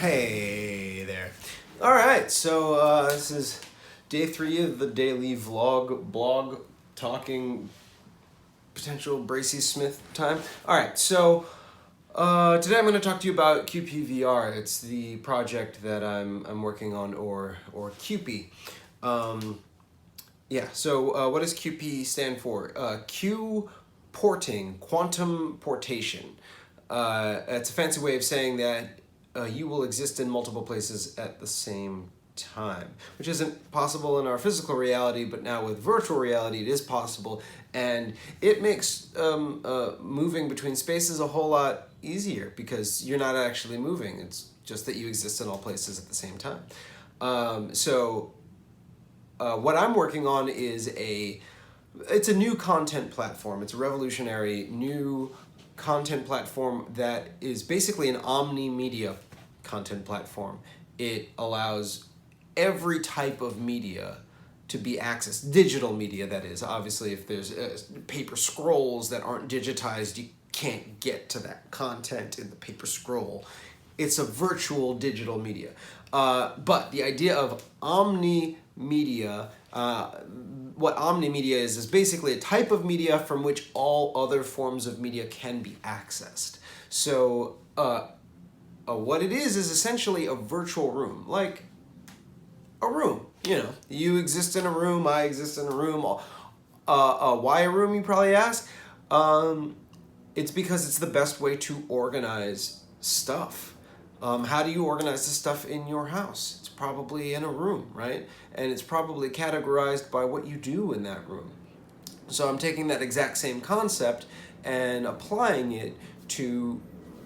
Hey there. All right, so this is day 3 of the daily blog talking potential Bracy Smith time. All right, so today I'm going to talk to you about qpvr. It's the project that I'm working on, or qp. What does QP stand for? Q porting, quantum portation. It's a fancy way of saying that you will exist in multiple places at the same time, which isn't possible in our physical reality, but now with virtual reality it is possible, and it makes moving between spaces a whole lot easier because you're not actually moving. It's just that you exist in all places at the same time. What I'm working on is it's a new content platform. It's a revolutionary new content platform that is basically an omni-media content platform. It allows every type of media to be accessed, digital media that is. Obviously, if there's paper scrolls that aren't digitized, you can't get to that content in the paper scroll. It's a virtual digital media. But the idea of omni-media, what omni-media is basically a type of media from which all other forms of media can be accessed. So what it is essentially a virtual room, like a room. You know, you exist in a room, I exist in a room. Why a room, you probably ask? It's because it's the best way to organize stuff. How do you organize the stuff in your house? It's probably in a room, right? And it's probably categorized by what you do in that room. So I'm taking that exact same concept and applying it to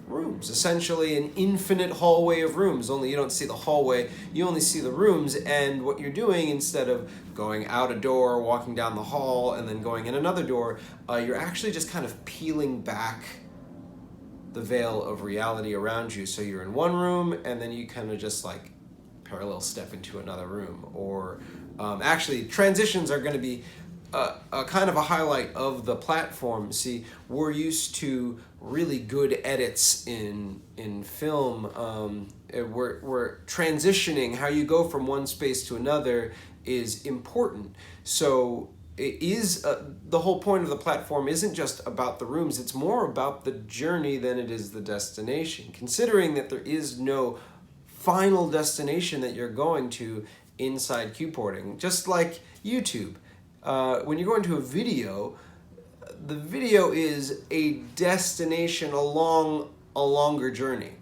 rooms, essentially an infinite hallway of rooms, only you don't see the hallway, you only see the rooms. And what you're doing, instead of going out a door, walking down the hall, and then going in another door, you're actually just kind of peeling back the veil of reality around you. So you're in one room and then you kind of just like parallel step into another room. Or actually transitions are going to be a kind of a highlight of the platform. See, we're used to really good edits in film. We're transitioning, how you go from one space to another is important. So it is the whole point of the platform isn't just about the rooms, it's more about the journey than it is the destination, considering that there is no final destination that you're going to inside Q-porting. Just like YouTube, when you're going to a video, the video is a destination along a longer journey,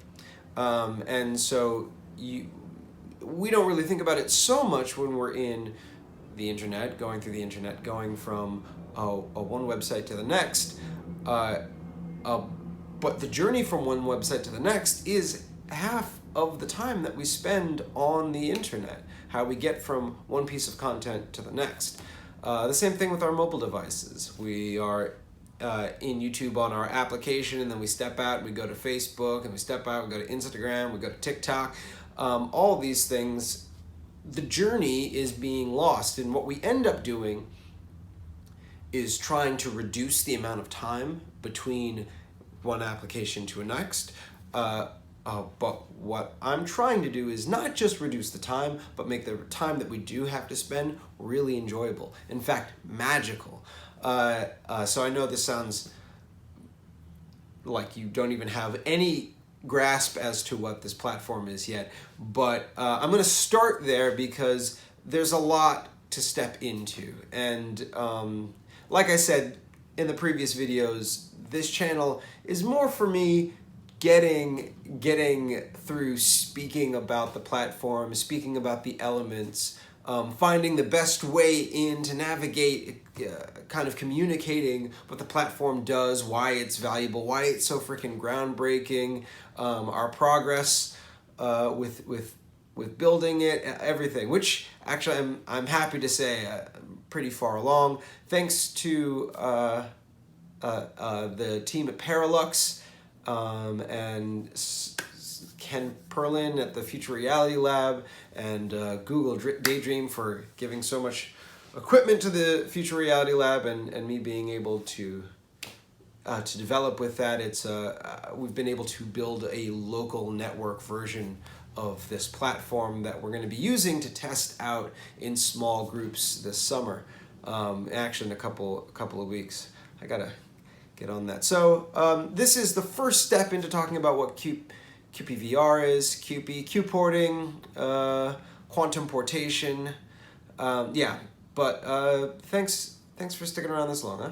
and so we don't really think about it so much when we're in the internet, going through the internet, going from one website to the next. But the journey from one website to the next is half of the time that we spend on the internet, how we get from one piece of content to the next. The same thing with our mobile devices. We are in YouTube on our application, and then we step out, we go to Facebook, and we step out, we go to Instagram, we go to TikTok. All these things, the journey is being lost, and what we end up doing is trying to reduce the amount of time between one application to a next. But what I'm trying to do is not just reduce the time, but make the time that we do have to spend really enjoyable. In fact, magical. So I know this sounds like you don't even have any grasp as to what this platform is yet, but I'm going to start there because there's a lot to step into. And like I said in the previous videos, this channel is more for me getting through speaking about the platform, speaking about the elements, finding the best way in to navigate, kind of communicating what the platform does, why it's valuable, why it's so freaking groundbreaking, our progress with building it, everything. Which actually I'm happy to say pretty far along, thanks to the team at Paralux and Ken Perlin at the Future Reality Lab, and Google Daydream for giving so much equipment to the Future Reality Lab, and me being able to develop with that. It's we've been able to build a local network version of this platform that we're going to be using to test out in small groups this summer. Actually, in a couple of weeks. I gotta get on that. So this is the first step into talking about what qpvr is, Q-porting, quantum portation. Yeah, but thanks for sticking around this long, huh?